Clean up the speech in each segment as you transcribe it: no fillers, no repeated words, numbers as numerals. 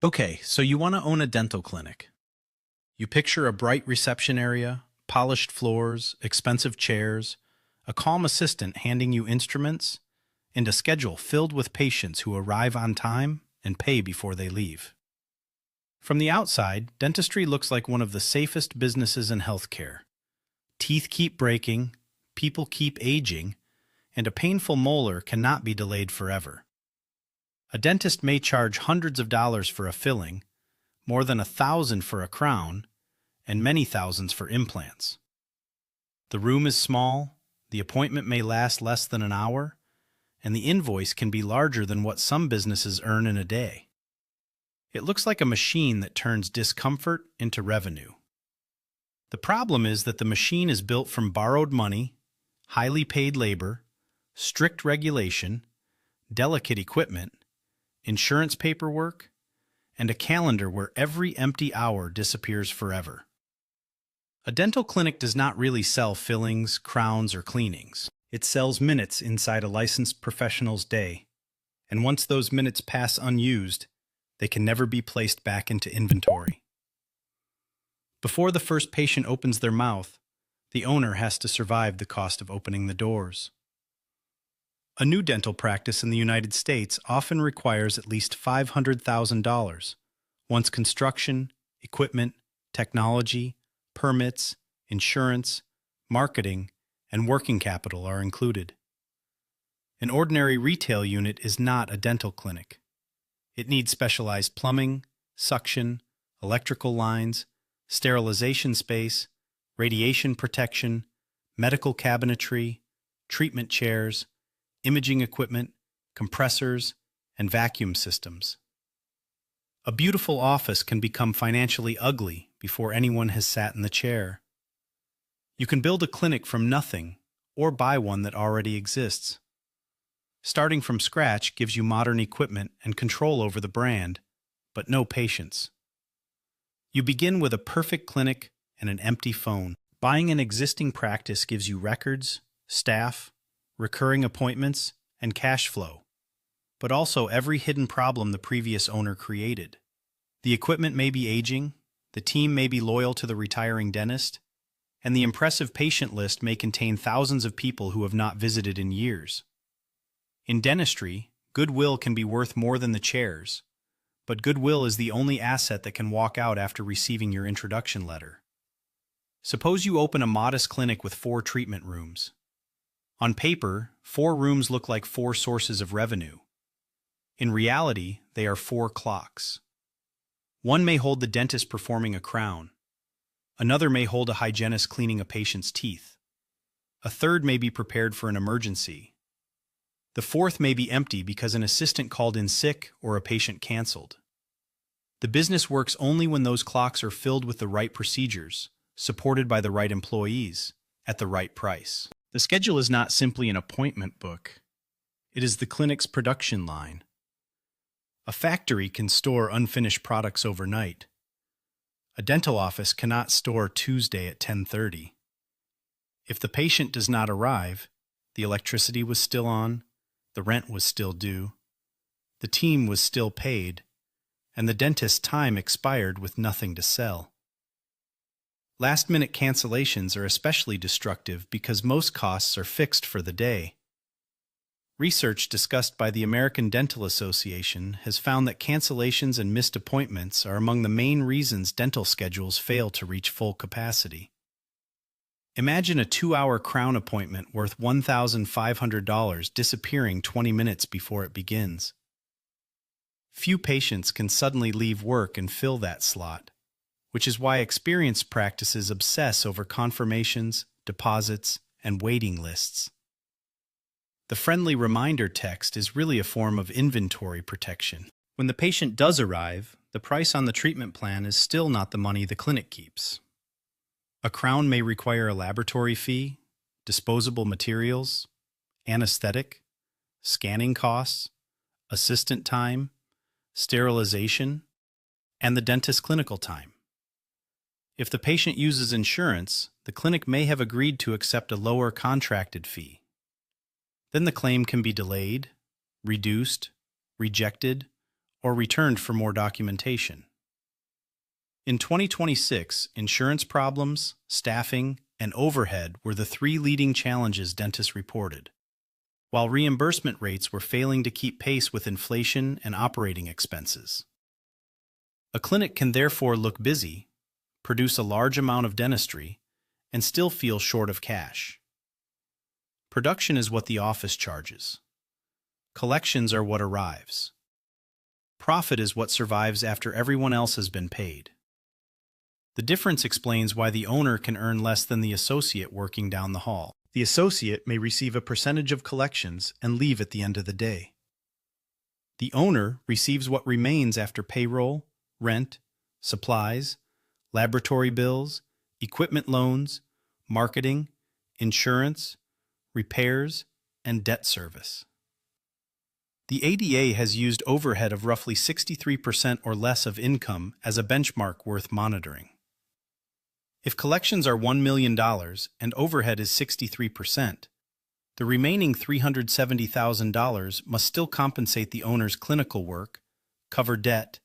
Okay, so you want to own a dental clinic. You picture a bright reception area, polished floors, expensive chairs, a calm assistant handing you instruments, and a schedule filled with patients who arrive on time and pay before they leave. From the outside, dentistry looks like one of the safest businesses in healthcare. Teeth keep breaking, people keep aging, and a painful molar cannot be delayed forever. A dentist may charge hundreds of dollars for a filling, more than 1,000 for a crown, and many thousands for implants. The room is small, the appointment may last less than an hour, and the invoice can be larger than what some businesses earn in a day. It looks like a machine that turns discomfort into revenue. The problem is that the machine is built from borrowed money, highly paid labor, strict regulation, delicate equipment, insurance paperwork, and a calendar where every empty hour disappears forever. A dental clinic does not really sell fillings, crowns, or cleanings. It sells minutes inside a licensed professional's day, and once those minutes pass unused, they can never be placed back into inventory. Before the first patient opens their mouth, the owner has to survive the cost of opening the doors. A new dental practice in the United States often requires at least $500,000 once construction, equipment, technology, permits, insurance, marketing, and working capital are included. An ordinary retail unit is not a dental clinic. It needs specialized plumbing, suction, electrical lines, sterilization space, radiation protection, medical cabinetry, treatment chairs, imaging equipment, compressors, and vacuum systems. A beautiful office can become financially ugly before anyone has sat in the chair. You can build a clinic from nothing or buy one that already exists. Starting from scratch gives you modern equipment and control over the brand, but no patience. You begin with a perfect clinic and an empty phone. Buying an existing practice gives you records, staff, recurring appointments, and cash flow, but also every hidden problem the previous owner created. The equipment may be aging, the team may be loyal to the retiring dentist, and the impressive patient list may contain thousands of people who have not visited in years. In dentistry, goodwill can be worth more than the chairs, but goodwill is the only asset that can walk out after receiving your introduction letter. Suppose you open a modest clinic with 4 treatment rooms. On paper, 4 rooms look like 4 sources of revenue. In reality, they are 4 clocks. One may hold the dentist performing a crown. Another may hold a hygienist cleaning a patient's teeth. A third may be prepared for an emergency. The fourth may be empty because an assistant called in sick or a patient canceled. The business works only when those clocks are filled with the right procedures, supported by the right employees, at the right price. The schedule is not simply an appointment book. It is the clinic's production line. A factory can store unfinished products overnight. A dental office cannot store Tuesday at 10:30. If the patient does not arrive, the electricity was still on, the rent was still due, the team was still paid, and the dentist's time expired with nothing to sell. Last-minute cancellations are especially destructive because most costs are fixed for the day. Research discussed by the American Dental Association has found that cancellations and missed appointments are among the main reasons dental schedules fail to reach full capacity. Imagine a 2-hour crown appointment worth $1,500 disappearing 20 minutes before it begins. Few patients can suddenly leave work and fill that slot, which is why experienced practices obsess over confirmations, deposits, and waiting lists. The friendly reminder text is really a form of inventory protection. When the patient does arrive, the price on the treatment plan is still not the money the clinic keeps. A crown may require a laboratory fee, disposable materials, anesthetic, scanning costs, assistant time, sterilization, and the dentist's clinical time. If the patient uses insurance, the clinic may have agreed to accept a lower contracted fee. Then the claim can be delayed, reduced, rejected, or returned for more documentation. In 2026, insurance problems, staffing, and overhead were the three leading challenges dentists reported, while reimbursement rates were failing to keep pace with inflation and operating expenses. A clinic can therefore look busy, produce a large amount of dentistry, and still feel short of cash. Production is what the office charges. Collections are what arrives. Profit is what survives after everyone else has been paid. The difference explains why the owner can earn less than the associate working down the hall. The associate may receive a percentage of collections and leave at the end of the day. The owner receives what remains after payroll, rent, supplies, laboratory bills, equipment loans, marketing, insurance, repairs, and debt service. The ADA has used overhead of roughly 63% or less of income as a benchmark worth monitoring. If collections are $1 million and overhead is 63%, the remaining $370,000 must still compensate the owner's clinical work, cover debt,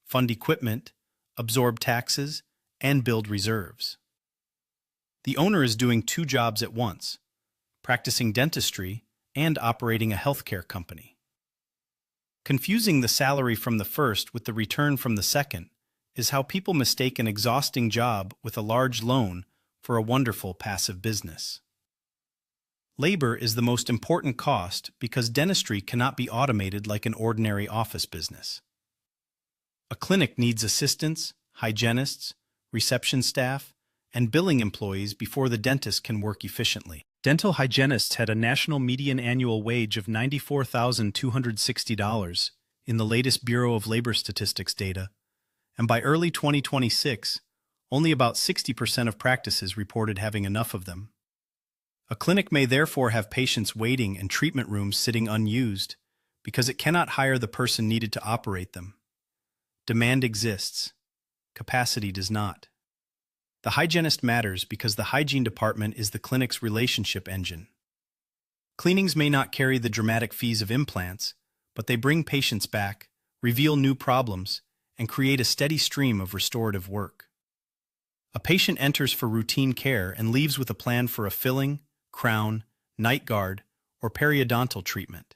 fund equipment, absorb taxes, and build reserves. The owner is doing two jobs at once, practicing dentistry and operating a healthcare company. Confusing the salary from the first with the return from the second is how people mistake an exhausting job with a large loan for a wonderful passive business. Labor is the most important cost because dentistry cannot be automated like an ordinary office business. A clinic needs assistants, hygienists, reception staff, and billing employees before the dentist can work efficiently. Dental hygienists had a national median annual wage of $94,260 in the latest Bureau of Labor Statistics data, and by early 2026, only about 60% of practices reported having enough of them. A clinic may therefore have patients waiting and treatment rooms sitting unused because it cannot hire the person needed to operate them. Demand exists. Capacity does not. The hygienist matters because the hygiene department is the clinic's relationship engine. Cleanings may not carry the dramatic fees of implants, but they bring patients back, reveal new problems, and create a steady stream of restorative work. A patient enters for routine care and leaves with a plan for a filling, crown, night guard, or periodontal treatment.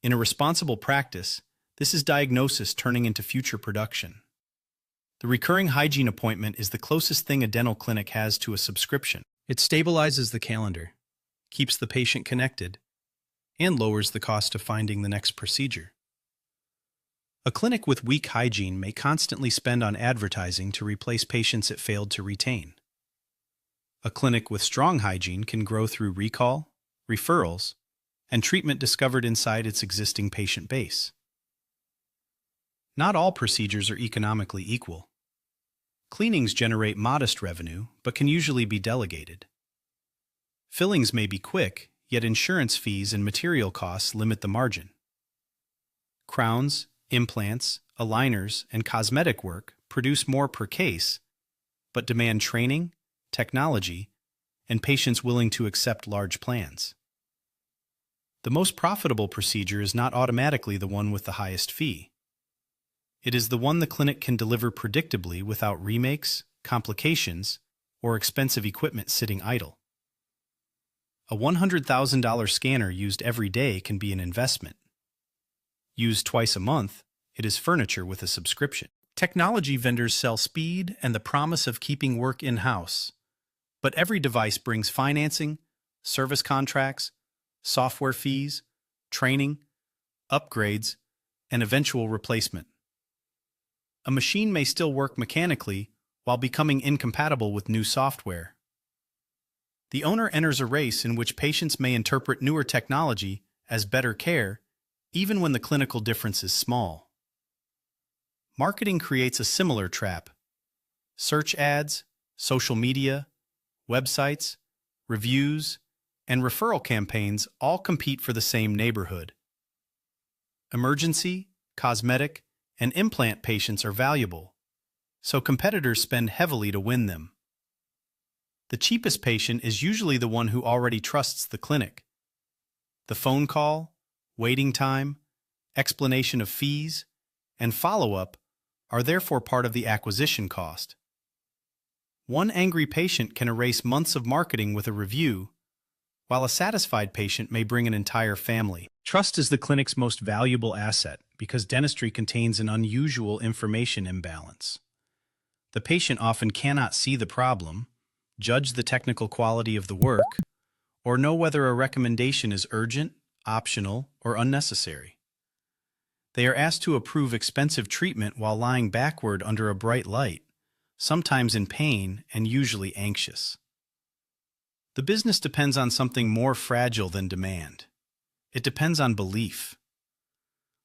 In a responsible practice, this is diagnosis turning into future production. The recurring hygiene appointment is the closest thing a dental clinic has to a subscription. It stabilizes the calendar, keeps the patient connected, and lowers the cost of finding the next procedure. A clinic with weak hygiene may constantly spend on advertising to replace patients it failed to retain. A clinic with strong hygiene can grow through recall, referrals, and treatment discovered inside its existing patient base. Not all procedures are economically equal. Cleanings generate modest revenue, but can usually be delegated. Fillings may be quick, yet insurance fees and material costs limit the margin. Crowns, implants, aligners, and cosmetic work produce more per case, but demand training, technology, and patients willing to accept large plans. The most profitable procedure is not automatically the one with the highest fee. It is the one the clinic can deliver predictably without remakes, complications, or expensive equipment sitting idle. A $100,000 scanner used every day can be an investment. Used twice a month, it is furniture with a subscription. Technology vendors sell speed and the promise of keeping work in-house. But every device brings financing, service contracts, software fees, training, upgrades, and eventual replacement. A machine may still work mechanically while becoming incompatible with new software. The owner enters a race in which patients may interpret newer technology as better care, even when the clinical difference is small. Marketing creates a similar trap. Search ads, social media, websites, reviews, and referral campaigns all compete for the same neighborhood. Emergency, cosmetic, and implant patients are valuable, so competitors spend heavily to win them. The cheapest patient is usually the one who already trusts the clinic. The phone call, waiting time, explanation of fees, and follow-up are therefore part of the acquisition cost. One angry patient can erase months of marketing with a review, while a satisfied patient may bring an entire family. Trust is the clinic's most valuable asset because dentistry contains an unusual information imbalance. The patient often cannot see the problem, judge the technical quality of the work, or know whether a recommendation is urgent, optional, or unnecessary. They are asked to approve expensive treatment while lying backward under a bright light, sometimes in pain and usually anxious. The business depends on something more fragile than demand. It depends on belief.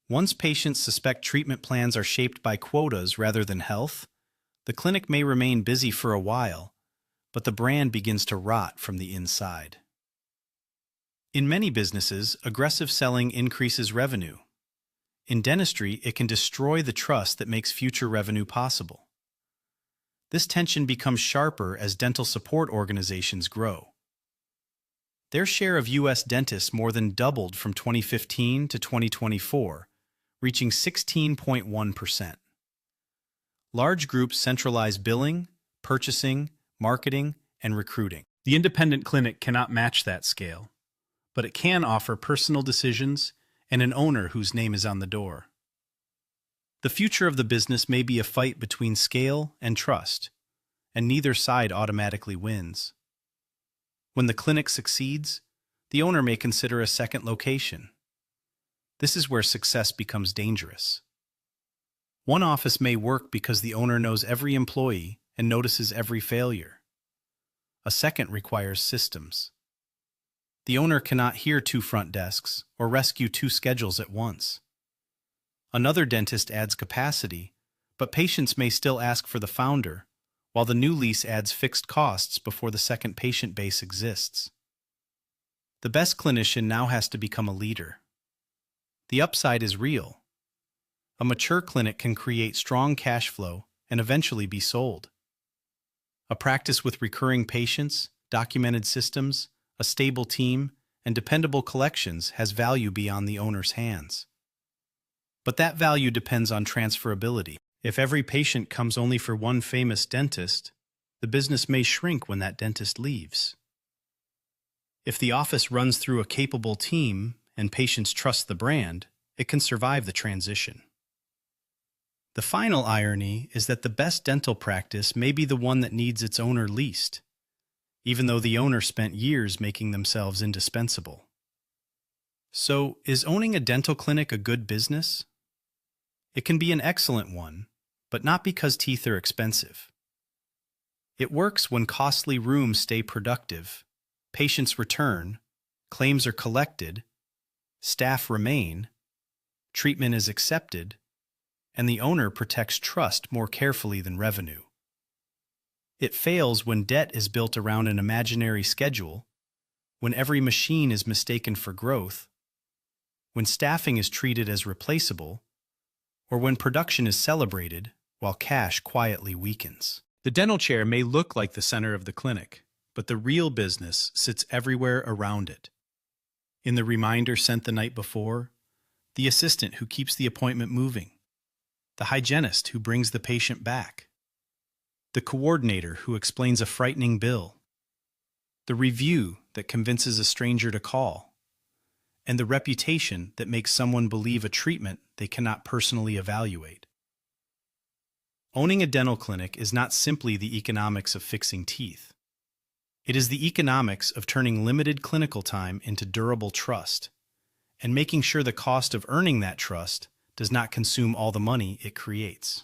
Once patients suspect treatment plans are shaped by quotas rather than health, the clinic may remain busy for a while, but the brand begins to rot from the inside. In many businesses, aggressive selling increases revenue. In dentistry, it can destroy the trust that makes future revenue possible. This tension becomes sharper as dental support organizations grow. Their share of U.S. dentists more than doubled from 2015 to 2024, reaching 16.1%. Large groups centralize billing, purchasing, marketing, and recruiting. The independent clinic cannot match that scale, but it can offer personal decisions and an owner whose name is on the door. The future of the business may be a fight between scale and trust, and neither side automatically wins. When the clinic succeeds, the owner may consider a second location. This is where success becomes dangerous. One office may work because the owner knows every employee and notices every failure. A second requires systems. The owner cannot hear two front desks or rescue two schedules at once. Another dentist adds capacity, but patients may still ask for the founder, while the new lease adds fixed costs before the second patient base exists. The best clinician now has to become a leader. The upside is real. A mature clinic can create strong cash flow and eventually be sold. A practice with recurring patients, documented systems, a stable team, and dependable collections has value beyond the owner's hands. But that value depends on transferability. If every patient comes only for one famous dentist, the business may shrink when that dentist leaves. If the office runs through a capable team and patients trust the brand, it can survive the transition. The final irony is that the best dental practice may be the one that needs its owner least, even though the owner spent years making themselves indispensable. So, is owning a dental clinic a good business? It can be an excellent one, but not because teeth are expensive. It works when costly rooms stay productive, patients return, claims are collected, staff remain, treatment is accepted, and the owner protects trust more carefully than revenue. It fails when debt is built around an imaginary schedule, when every machine is mistaken for growth, when staffing is treated as replaceable, or when production is celebrated while cash quietly weakens. The dental chair may look like the center of the clinic, but the real business sits everywhere around it. In the reminder sent the night before, the assistant who keeps the appointment moving, the hygienist who brings the patient back, the coordinator who explains a frightening bill, the review that convinces a stranger to call, and the reputation that makes someone believe a treatment they cannot personally evaluate. Owning a dental clinic is not simply the economics of fixing teeth. It is the economics of turning limited clinical time into durable trust, and making sure the cost of earning that trust does not consume all the money it creates.